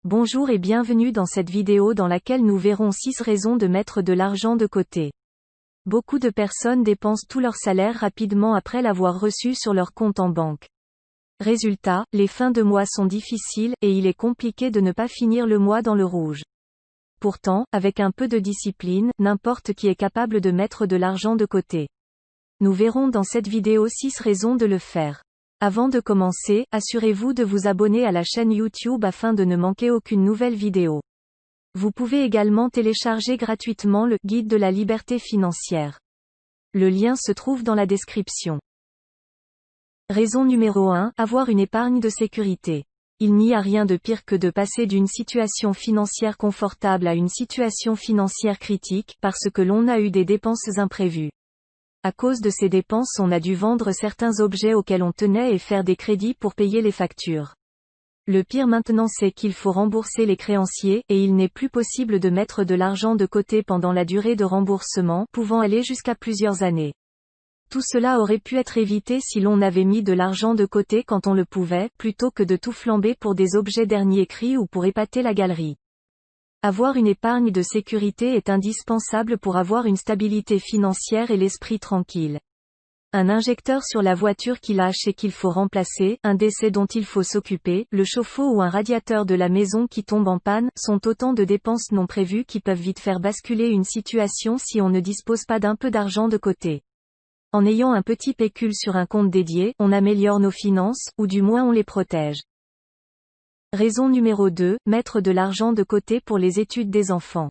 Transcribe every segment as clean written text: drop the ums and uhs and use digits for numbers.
Bonjour et bienvenue dans cette vidéo dans laquelle nous verrons 6 raisons de mettre de l'argent de côté. Beaucoup de personnes dépensent tout leur salaire rapidement après l'avoir reçu sur leur compte en banque. Résultat, les fins de mois sont difficiles, et il est compliqué de ne pas finir le mois dans le rouge. Pourtant, avec un peu de discipline, n'importe qui est capable de mettre de l'argent de côté. Nous verrons dans cette vidéo 6 raisons de le faire. Avant de commencer, assurez-vous de vous abonner à la chaîne YouTube afin de ne manquer aucune nouvelle vidéo. Vous pouvez également télécharger gratuitement le « Guide de la liberté financière ». Le lien se trouve dans la description. Raison numéro 1, avoir une épargne de sécurité. Il n'y a rien de pire que de passer d'une situation financière confortable à une situation financière critique, parce que l'on a eu des dépenses imprévues. À cause de ces dépenses, on a dû vendre certains objets auxquels on tenait et faire des crédits pour payer les factures. Le pire maintenant c'est qu'il faut rembourser les créanciers, et il n'est plus possible de mettre de l'argent de côté pendant la durée de remboursement, pouvant aller jusqu'à plusieurs années. Tout cela aurait pu être évité si l'on avait mis de l'argent de côté quand on le pouvait, plutôt que de tout flamber pour des objets dernier cri ou pour épater la galerie. Avoir une épargne de sécurité est indispensable pour avoir une stabilité financière et l'esprit tranquille. Un injecteur sur la voiture qui lâche et qu'il faut remplacer, un décès dont il faut s'occuper, le chauffe-eau ou un radiateur de la maison qui tombe en panne, sont autant de dépenses non prévues qui peuvent vite faire basculer une situation si on ne dispose pas d'un peu d'argent de côté. En ayant un petit pécule sur un compte dédié, on améliore nos finances, ou du moins on les protège. Raison numéro 2, mettre de l'argent de côté pour les études des enfants.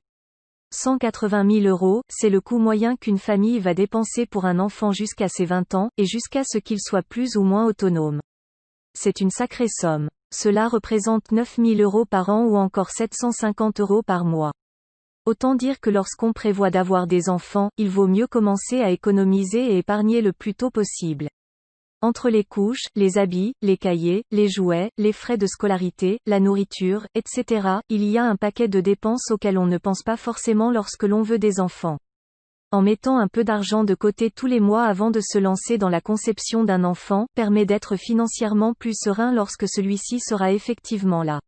180 000 €, c'est le coût moyen qu'une famille va dépenser pour un enfant jusqu'à ses 20 ans, et jusqu'à ce qu'il soit plus ou moins autonome. C'est une sacrée somme. Cela représente 9 000 € par an ou encore 750 € par mois. Autant dire que lorsqu'on prévoit d'avoir des enfants, il vaut mieux commencer à économiser et épargner le plus tôt possible. Entre les couches, les habits, les cahiers, les jouets, les frais de scolarité, la nourriture, etc., il y a un paquet de dépenses auxquelles on ne pense pas forcément lorsque l'on veut des enfants. En mettant un peu d'argent de côté tous les mois avant de se lancer dans la conception d'un enfant, permet d'être financièrement plus serein lorsque celui-ci sera effectivement là.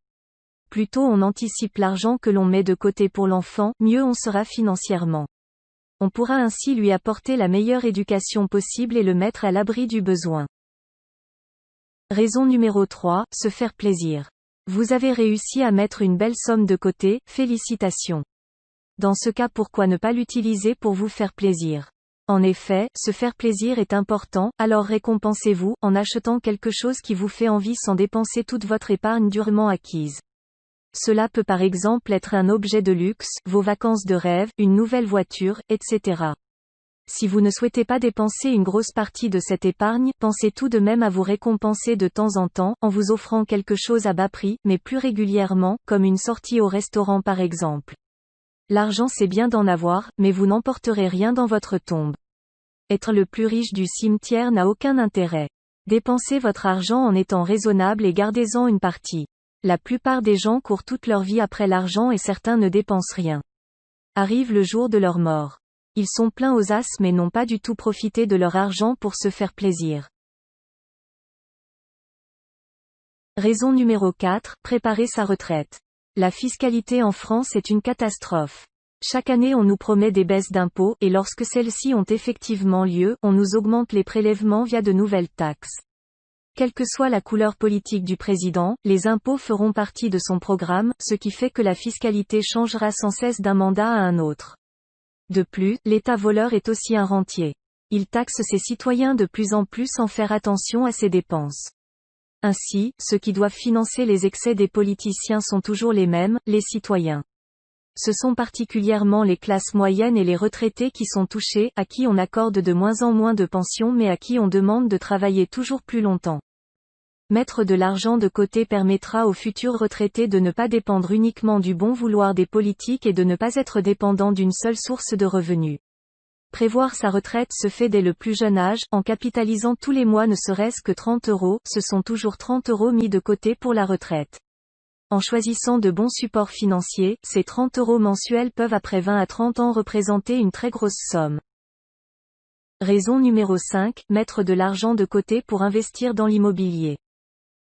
Plus tôt on anticipe l'argent que l'on met de côté pour l'enfant, mieux on sera financièrement. On pourra ainsi lui apporter la meilleure éducation possible et le mettre à l'abri du besoin. Raison numéro 3, se faire plaisir. Vous avez réussi à mettre une belle somme de côté, félicitations. Dans ce cas, pourquoi ne pas l'utiliser pour vous faire plaisir? En effet, se faire plaisir est important, alors récompensez-vous, en achetant quelque chose qui vous fait envie sans dépenser toute votre épargne durement acquise. Cela peut par exemple être un objet de luxe, vos vacances de rêve, une nouvelle voiture, etc. Si vous ne souhaitez pas dépenser une grosse partie de cette épargne, pensez tout de même à vous récompenser de temps en temps, en vous offrant quelque chose à bas prix, mais plus régulièrement, comme une sortie au restaurant par exemple. L'argent c'est bien d'en avoir, mais vous n'emporterez rien dans votre tombe. Être le plus riche du cimetière n'a aucun intérêt. Dépensez votre argent en étant raisonnable et gardez-en une partie. La plupart des gens courent toute leur vie après l'argent et certains ne dépensent rien. Arrive le jour de leur mort. Ils sont pleins aux as mais n'ont pas du tout profité de leur argent pour se faire plaisir. Raison numéro 4, préparer sa retraite. La fiscalité en France est une catastrophe. Chaque année on nous promet des baisses d'impôts, et lorsque celles-ci ont effectivement lieu, on nous augmente les prélèvements via de nouvelles taxes. Quelle que soit la couleur politique du président, les impôts feront partie de son programme, ce qui fait que la fiscalité changera sans cesse d'un mandat à un autre. De plus, l'État voleur est aussi un rentier. Il taxe ses citoyens de plus en plus sans faire attention à ses dépenses. Ainsi, ceux qui doivent financer les excès des politiciens sont toujours les mêmes, les citoyens. Ce sont particulièrement les classes moyennes et les retraités qui sont touchés, à qui on accorde de moins en moins de pensions mais à qui on demande de travailler toujours plus longtemps. Mettre de l'argent de côté permettra aux futurs retraités de ne pas dépendre uniquement du bon vouloir des politiques et de ne pas être dépendants d'une seule source de revenus. Prévoir sa retraite se fait dès le plus jeune âge, en capitalisant tous les mois ne serait-ce que 30 €, ce sont toujours 30 € mis de côté pour la retraite. En choisissant de bons supports financiers, ces 30 € mensuels peuvent après 20 à 30 ans représenter une très grosse somme. Raison numéro 5, mettre de l'argent de côté pour investir dans l'immobilier.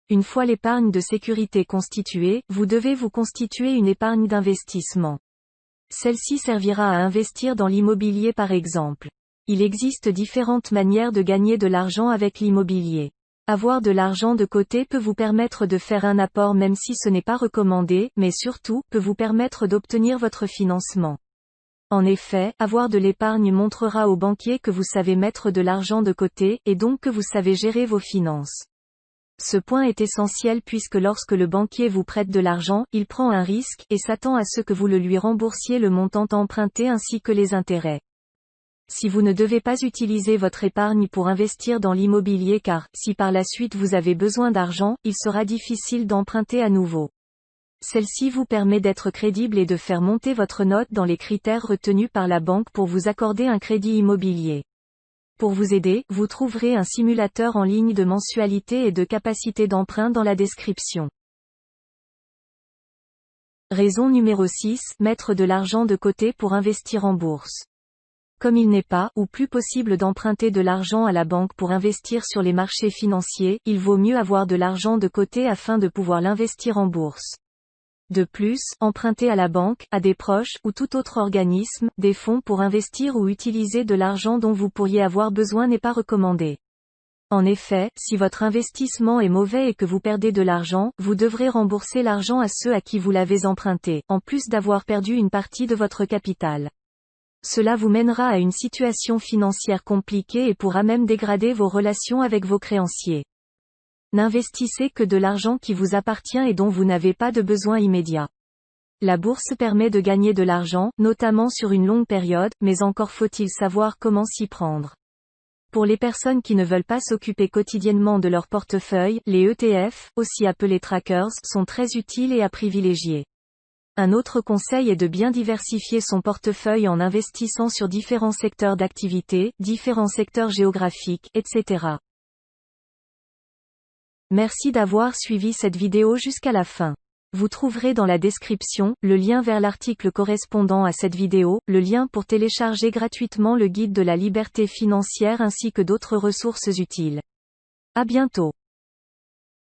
Une fois l'épargne de sécurité constituée, vous devez vous constituer une épargne d'investissement. Celle-ci servira à investir dans l'immobilier par exemple. Il existe différentes manières de gagner de l'argent avec l'immobilier. Avoir de l'argent de côté peut vous permettre de faire un apport même si ce n'est pas recommandé, mais surtout, peut vous permettre d'obtenir votre financement. En effet, avoir de l'épargne montrera aux banquiers que vous savez mettre de l'argent de côté, et donc que vous savez gérer vos finances. Ce point est essentiel puisque lorsque le banquier vous prête de l'argent, il prend un risque, et s'attend à ce que vous le lui remboursiez le montant emprunté ainsi que les intérêts. Si vous ne devez pas utiliser votre épargne pour investir dans l'immobilier car, si par la suite vous avez besoin d'argent, il sera difficile d'emprunter à nouveau. Celle-ci vous permet d'être crédible et de faire monter votre note dans les critères retenus par la banque pour vous accorder un crédit immobilier. Pour vous aider, vous trouverez un simulateur en ligne de mensualité et de capacité d'emprunt dans la description. Raison numéro 6, mettre de l'argent de côté pour investir en bourse. Comme il n'est pas, ou plus possible d'emprunter de l'argent à la banque pour investir sur les marchés financiers, il vaut mieux avoir de l'argent de côté afin de pouvoir l'investir en bourse. De plus, emprunter à la banque, à des proches, ou tout autre organisme, des fonds pour investir ou utiliser de l'argent dont vous pourriez avoir besoin n'est pas recommandé. En effet, si votre investissement est mauvais et que vous perdez de l'argent, vous devrez rembourser l'argent à ceux à qui vous l'avez emprunté, en plus d'avoir perdu une partie de votre capital. Cela vous mènera à une situation financière compliquée et pourra même dégrader vos relations avec vos créanciers. N'investissez que de l'argent qui vous appartient et dont vous n'avez pas de besoin immédiat. La bourse permet de gagner de l'argent, notamment sur une longue période, mais encore faut-il savoir comment s'y prendre. Pour les personnes qui ne veulent pas s'occuper quotidiennement de leur portefeuille, les ETF, aussi appelés trackers, sont très utiles et à privilégier. Un autre conseil est de bien diversifier son portefeuille en investissant sur différents secteurs d'activité, différents secteurs géographiques, etc. Merci d'avoir suivi cette vidéo jusqu'à la fin. Vous trouverez dans la description, le lien vers l'article correspondant à cette vidéo, le lien pour télécharger gratuitement le guide de la liberté financière ainsi que d'autres ressources utiles. À bientôt.